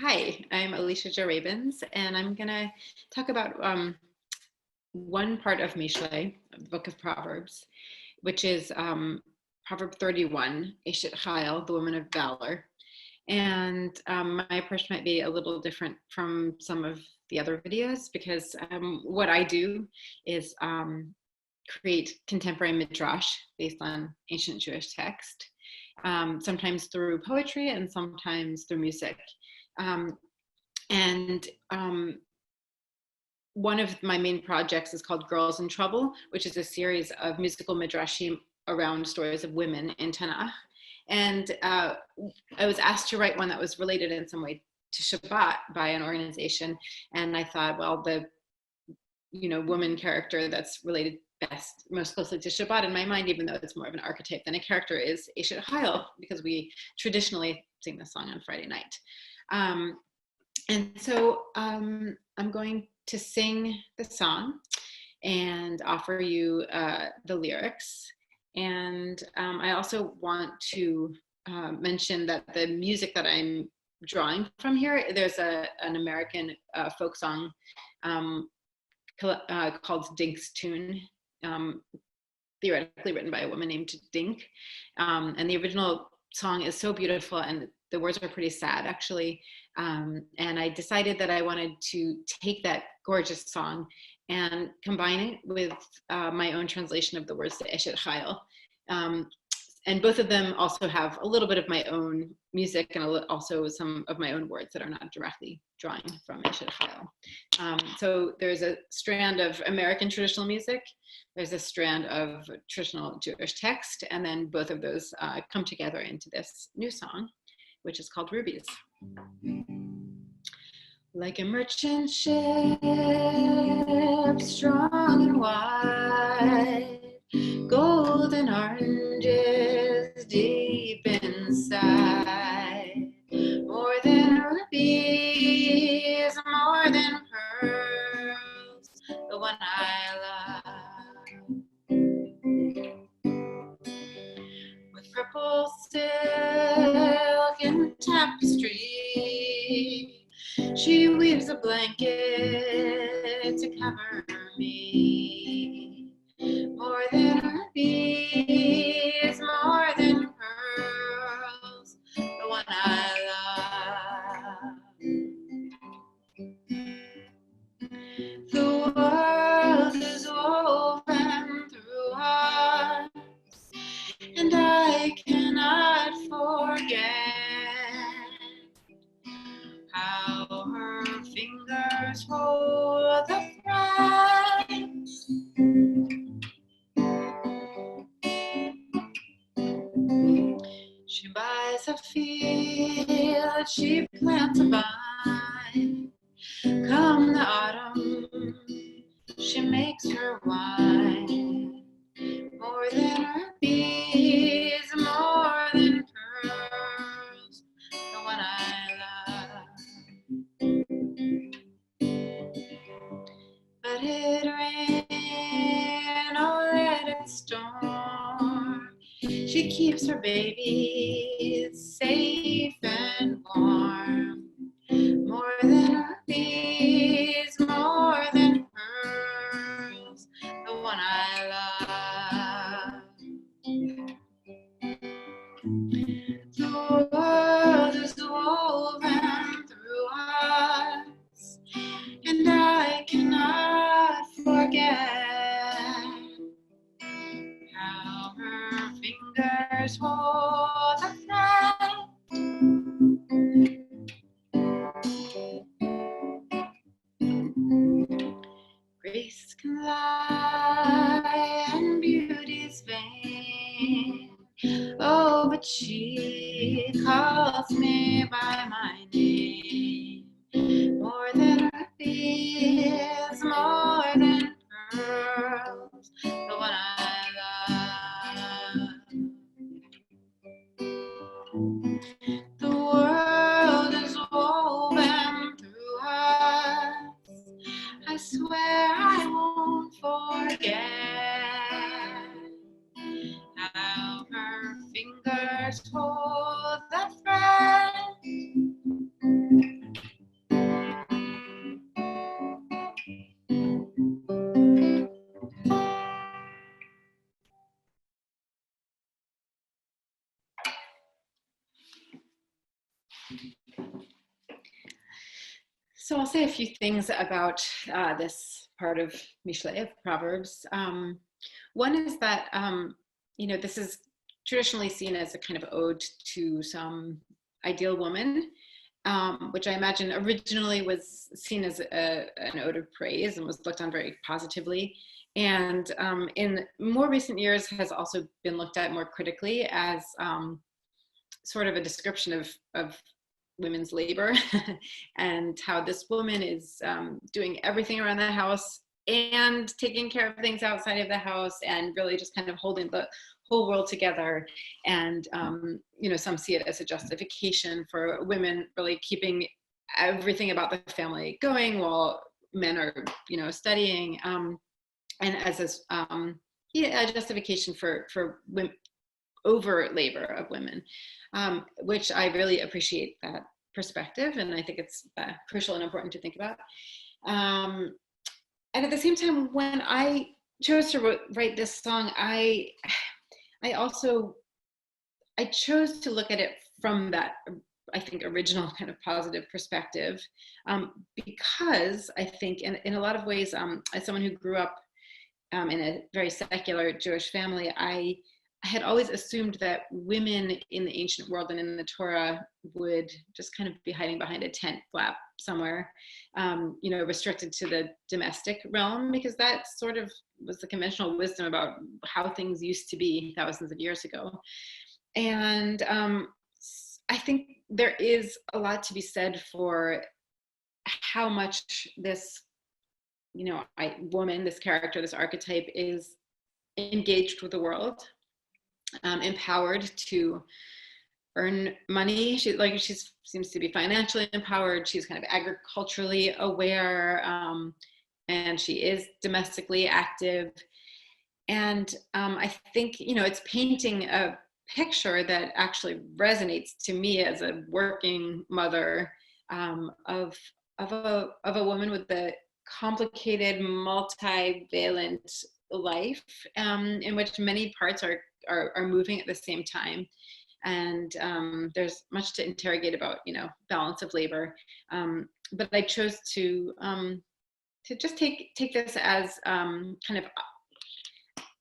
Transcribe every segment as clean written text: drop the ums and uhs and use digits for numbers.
Hi, I'm Alicia Jarabins, and I'm going to talk about one part of Mishle, the Book of Proverbs, which is Proverb 31, Eshet Chayil, the woman of valor. And my approach might be a little different from some of the other videos because what I do is create contemporary midrash based on ancient Jewish text, sometimes through poetry and sometimes through music. Um, and One of my main projects is called Girls in Trouble, which is a series of musical midrashim around stories of women in Tanakh. And I was asked to write one that was related in some way to Shabbat by an organization. And I thought, well, the woman character that's related most closely to Shabbat in my mind, even though it's more of an archetype than a character, is Eshet Chayil, because we traditionally sing this song on Friday night. And so I'm going to sing the song and offer you the lyrics. And I also want to mention that the music that I'm drawing from here, there's an American folk song called Dink's Tune, theoretically written by a woman named Dink. And the original song is so beautiful, and the words are pretty sad, actually. And I decided that I wanted to take that gorgeous song and combine it with my own translation of the words to Eshet Chayil. And both of them also have a little bit of my own music and also some of my own words that are not directly drawing from Eshet Chayil. So there's a strand of American traditional music, there's a strand of traditional Jewish text, and then both of those come together into this new song, which is called Rubies. Like a merchant ship, strong and wide, golden oranges deep inside, more than rubies, more than pearls, the one I love. With purple silk and tapestry, she weaves a blanket to cover me. More than rubies, more than pearls, the one I love. The world is woven through us, and I cannot forget how her fingers hold the threads. She buys a field, she plants a vine. Come the autumn, she makes her wine. More than rubies, more than pearls, the one I love. Let it rain, or let it storm, she keeps her babies safe and warm. More than rubies, more than pearls, the one I love. The world is woven through us, and I cannot forget how her fingers hold the thread. Grace can lie and beauty's vain. Oh, but she calls me by my name. More than rubies, more than pearls, the one I love. The world is woven through us. I swear I won't forget how her fingers hold the thread. So I'll say a few things about this part of Mishle, of Proverbs. One is that, this is traditionally seen as a kind of ode to some ideal woman, which I imagine originally was seen as an ode of praise and was looked on very positively. And in more recent years has also been looked at more critically as sort of a description of women's labor and how this woman is doing everything around the house and taking care of things outside of the house and really just kind of holding the whole world together. And some see it as a justification for women really keeping everything about the family going while men are studying, and as a justification for women over labor of women, which I really appreciate that perspective, and I think it's crucial and important to think about. And at the same time, when I chose to write this song, I chose to look at it from that, I think, original kind of positive perspective, because I think in a lot of ways, as someone who grew up in a very secular Jewish family, I had always assumed that women in the ancient world and in the Torah would just kind of be hiding behind a tent flap somewhere, restricted to the domestic realm, because that sort of was the conventional wisdom about how things used to be thousands of years ago. And I think there is a lot to be said for how much this, woman, this character, this archetype is engaged with the world, empowered to earn money. She seems to be financially empowered. She's kind of agriculturally aware, and she is domestically active. And I think it's painting a picture that actually resonates to me as a working mother, of a woman with a complicated, multivalent life, in which many parts are moving at the same time. And there's much to interrogate about, balance of labor. But I chose to just take this as kind of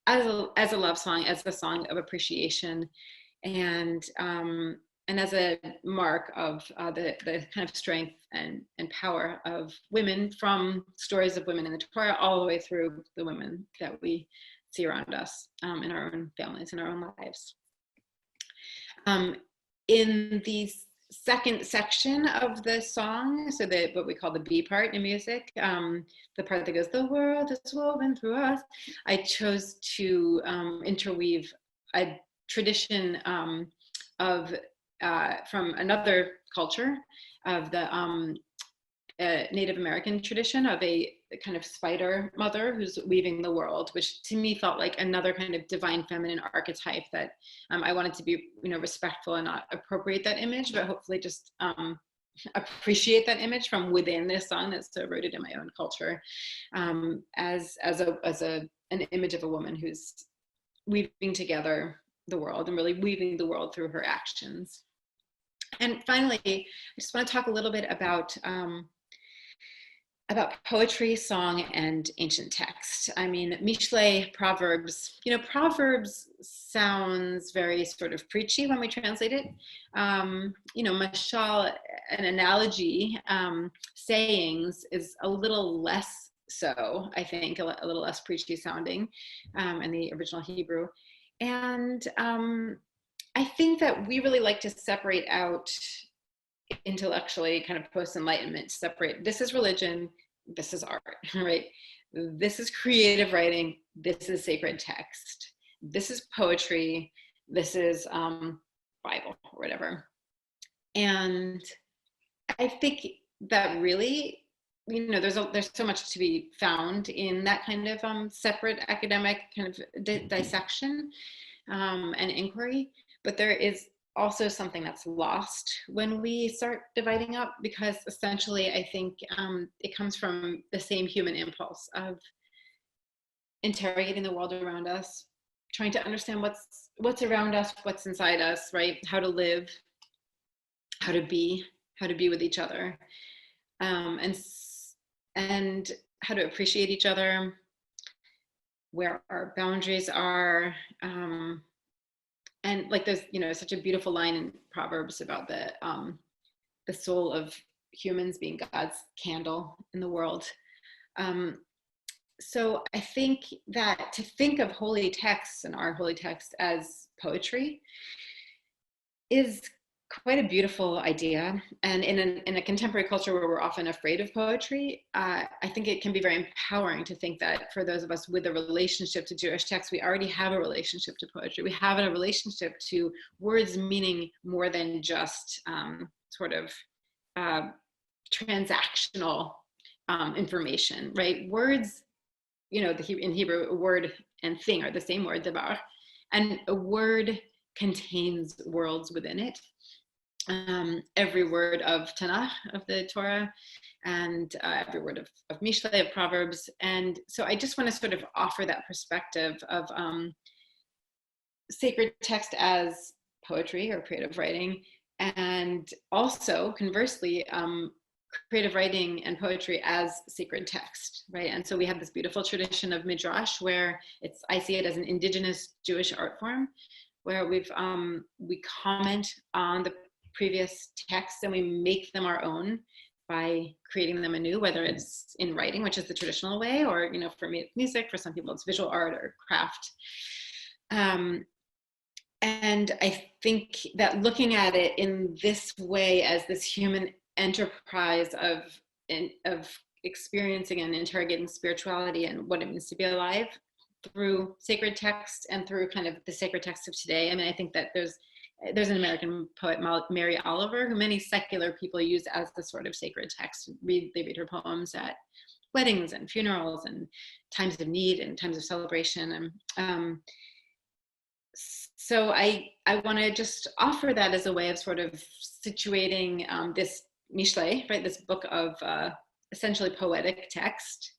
as a love song, as a song of appreciation, and as a mark of the kind of strength and power of women, from stories of women in the Torah all the way through the women that we see around us, in our own families, in our own lives. In the second section of the song, so what we call the B part in music, the part that goes, "The world is woven through us," I chose to interweave a tradition of from another culture, of the Native American tradition of a kind of spider mother who's weaving the world, which to me felt like another kind of divine feminine archetype that I wanted to be, respectful and not appropriate that image, but hopefully just appreciate that image from within this song that's so rooted in my own culture, as an image of a woman who's weaving together the world and really weaving the world through her actions. And finally, I just want to talk a little bit about poetry, song, and ancient text. I mean, Mishle, Proverbs, Proverbs sounds very sort of preachy when we translate it. Mashal, an analogy, sayings, is a little less so, I think, a little less preachy sounding in the original Hebrew. And I think that we really like to separate out intellectually, kind of post-enlightenment, separate, this is religion, this is art, right? This is creative writing, this is sacred text, this is poetry, this is Bible, or whatever. And I think that really, there's so much to be found in that kind of separate academic kind of dissection and inquiry, but there is also something that's lost when we start dividing up, because essentially I think it comes from the same human impulse of interrogating the world around us, trying to understand what's around us, what's inside us, right? How to live, how to be with each other. um, and and how to appreciate each other, where our boundaries are, and like there's such a beautiful line in Proverbs about the soul of humans being God's candle in the world. Um, so I think that to think of holy texts and our holy text as poetry is quite a beautiful idea. And in a contemporary culture where we're often afraid of poetry, I think it can be very empowering to think that for those of us with a relationship to Jewish texts, we already have a relationship to poetry. We have a relationship to words meaning more than just sort of uh, transactional information, right? Words, in Hebrew, a word and thing are the same word, davar, and a word contains worlds within it. Every word of Tanakh, of the Torah, and every word of Mishle, of Proverbs. And so I just want to sort of offer that perspective of sacred text as poetry or creative writing, and also conversely, creative writing and poetry as sacred text, right? And so we have this beautiful tradition of midrash where I see it as an indigenous Jewish art form, where we comment on the previous texts and we make them our own by creating them anew, whether it's in writing, which is the traditional way, or for me it's music, for some people it's visual art or craft. And I think that looking at it in this way, as this human enterprise of experiencing and interrogating spirituality and what it means to be alive through sacred text and through kind of the sacred texts of today. I mean, I think that there's an American poet, Mary Oliver, who many secular people use as the sort of sacred text. They read her poems at weddings and funerals and times of need and times of celebration. And so I want to just offer that as a way of sort of situating this Mishle, right, this book of essentially poetic text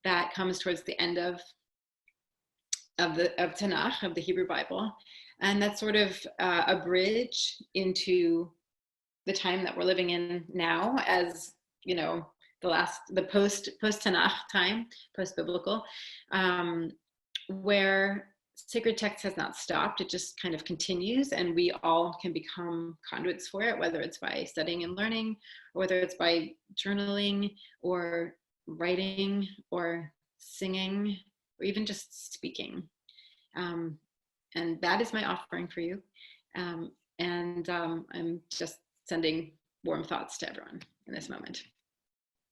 that comes towards the end of Tanakh, of the Hebrew Bible, and that's sort of a bridge into the time that we're living in now, as the post Tanakh time, post biblical, where sacred text has not stopped. It just kind of continues, and we all can become conduits for it, whether it's by studying and learning, or whether it's by journaling or writing or singing or even just speaking. And that is my offering for you. And I'm just sending warm thoughts to everyone in this moment.